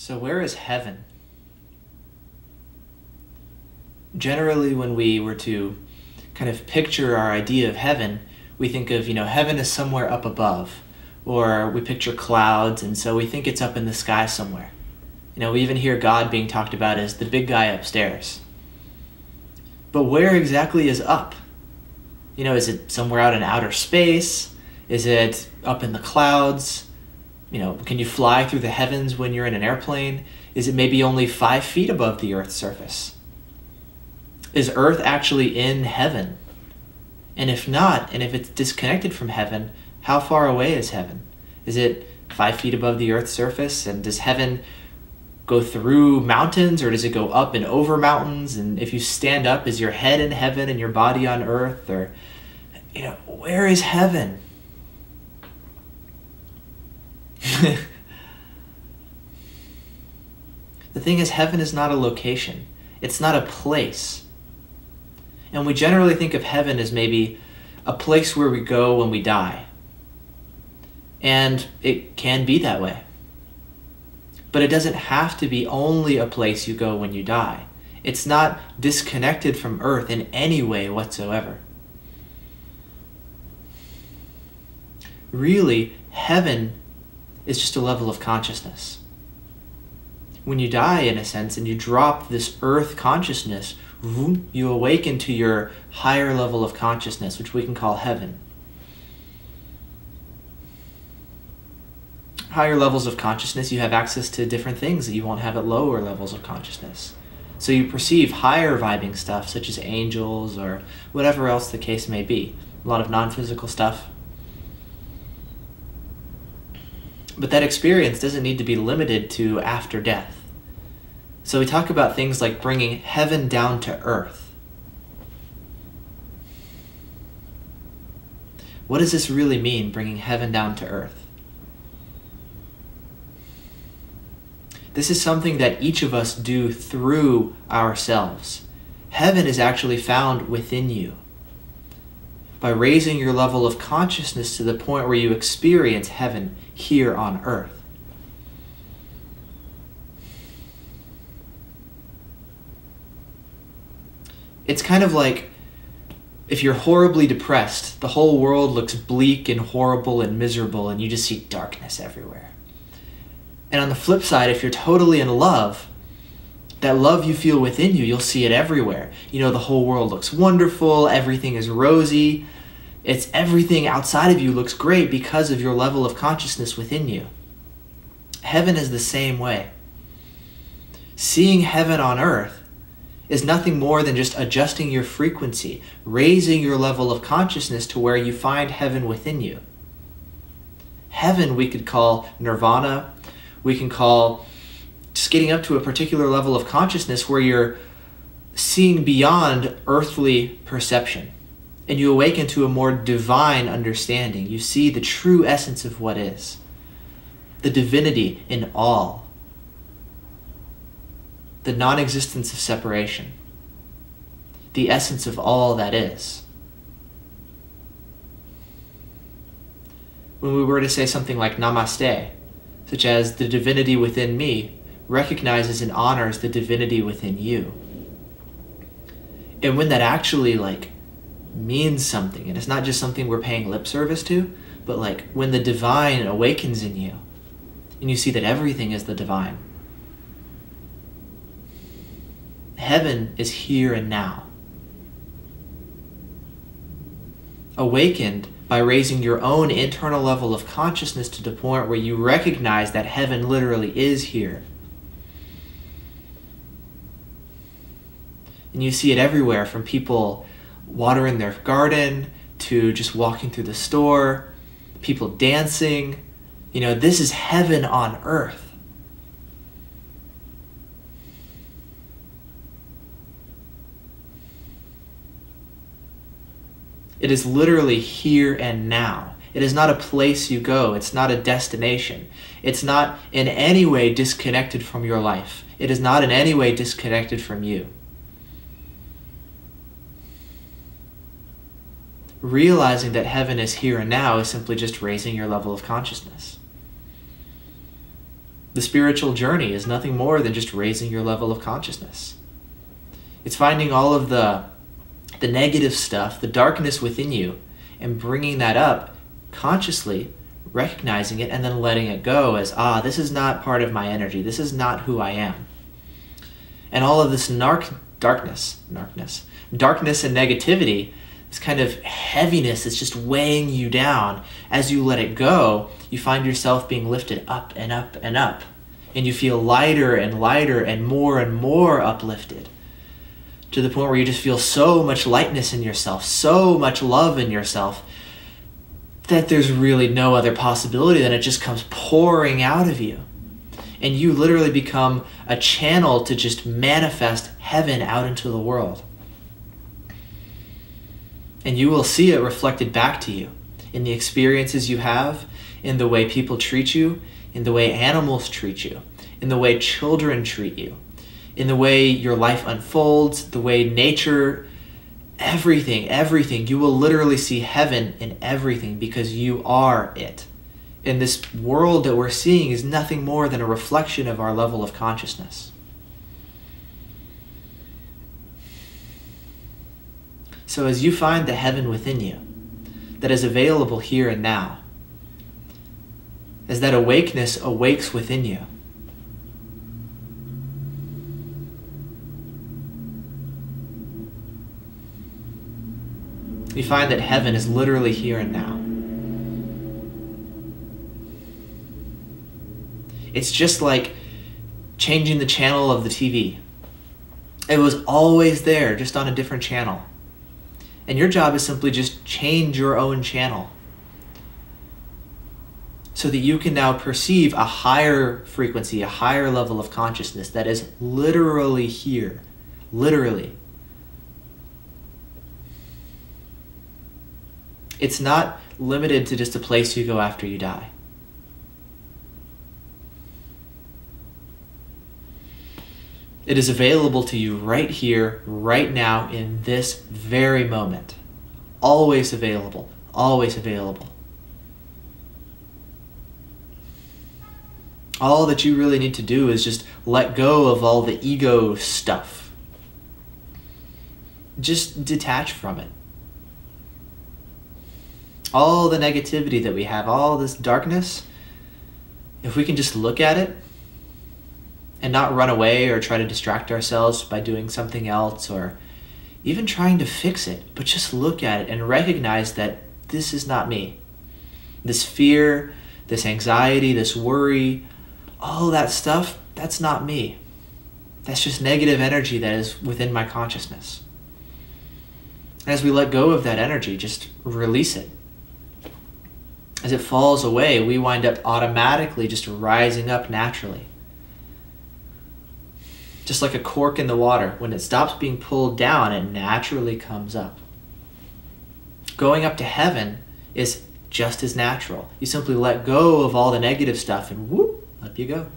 So where is heaven? Generally, when we were to kind of picture our idea of heaven, we think of, heaven is somewhere up above, or we picture clouds, and so we think it's up in the sky somewhere. We even hear God being talked about as the big guy upstairs. But where exactly is up? Is it somewhere out in outer space? Is it up in the clouds? Can you fly through the heavens when you're in an airplane? Is it maybe only 5 feet above the Earth's surface? Is Earth actually in heaven? And if not, and if it's disconnected from heaven, how far away is heaven? Is it 5 feet above the Earth's surface? And does heaven go through mountains, or does it go up and over mountains? And if you stand up, is your head in heaven and your body on earth? Or, where is heaven? The thing is, heaven is not a location. It's not a place. And we generally think of heaven as maybe a place where we go when we die. And it can be that way. But it doesn't have to be only a place you go when you die. It's not disconnected from earth in any way whatsoever. Really, heaven is just a level of consciousness. When you die, in a sense, and you drop this earth consciousness, you awaken to your higher level of consciousness, which we can call heaven. Higher levels of consciousness, you have access to different things that you won't have at lower levels of consciousness. So you perceive higher vibing stuff, such as angels or whatever else the case may be. A lot of non-physical stuff. But that experience doesn't need to be limited to after death. So we talk about things like bringing heaven down to earth. What does this really mean, bringing heaven down to earth? This is something that each of us do through ourselves. Heaven is actually found within you. By raising your level of consciousness to the point where you experience heaven here on earth. It's kind of like if you're horribly depressed, the whole world looks bleak and horrible and miserable, and you just see darkness everywhere. And on the flip side, if you're totally in love, that love you feel within you, you'll see it everywhere. The whole world looks wonderful, everything is rosy. It's everything outside of you looks great because of your level of consciousness within you. Heaven is the same way. Seeing heaven on earth is nothing more than just adjusting your frequency, raising your level of consciousness to where you find heaven within you. Heaven we could call nirvana. We can call just getting up to a particular level of consciousness where you're seeing beyond earthly perception. And you awaken to a more divine understanding. You see the true essence of what is. The divinity in all. The non-existence of separation. The essence of all that is. When we were to say something like namaste, such as the divinity within me recognizes and honors the divinity within you. And when that actually means something, and it's not just something we're paying lip service to, but when the divine awakens in you, and you see that everything is the divine. Heaven is here and now. Awakened by raising your own internal level of consciousness to the point where you recognize that heaven literally is here. And you see it everywhere, from people watering their garden to just walking through the store, people dancing. This is heaven on earth. It is literally here and now. It is not a place you go. It's not a destination. It's not in any way disconnected from your life. It is not in any way disconnected from you. Realizing that heaven is here and now is simply just raising your level of consciousness. The spiritual journey is nothing more than just raising your level of consciousness. It's finding all of the negative stuff, the darkness within you, and bringing that up consciously, recognizing it, and then letting it go as, this is not part of my energy. This is not who I am. And all of this darkness and negativity, this kind of heaviness that's just weighing you down, as you let it go, you find yourself being lifted up and up and up. And you feel lighter and lighter and more uplifted, to the point where you just feel so much lightness in yourself, so much love in yourself, that there's really no other possibility than it just comes pouring out of you. And you literally become a channel to just manifest heaven out into the world. And you will see it reflected back to you in the experiences you have, in the way people treat you, in the way animals treat you, in the way children treat you, in the way your life unfolds, the way nature, everything. You will literally see heaven in everything because you are it. And this world that we're seeing is nothing more than a reflection of our level of consciousness. So as you find the heaven within you that is available here and now, as that awakeness awakes within you, you find that heaven is literally here and now. It's just like changing the channel of the TV. It was always there, just on a different channel. And your job is simply just change your own channel, so that you can now perceive a higher frequency, a higher level of consciousness that is literally here. Literally. It's not limited to just a place you go after you die. It is available to you right here, right now, in this very moment. Always available. Always available. All that you really need to do is just let go of all the ego stuff. Just detach from it. All the negativity that we have, all this darkness, if we can just look at it and not run away or try to distract ourselves by doing something else or even trying to fix it, but just look at it and recognize that this is not me. This fear, this anxiety, this worry, all that stuff, that's not me. That's just negative energy that is within my consciousness. As we let go of that energy, just release it. As it falls away, we wind up automatically just rising up naturally. Just like a cork in the water, when it stops being pulled down, it naturally comes up. Going up to heaven is just as natural. You simply let go of all the negative stuff and whoop, up you go.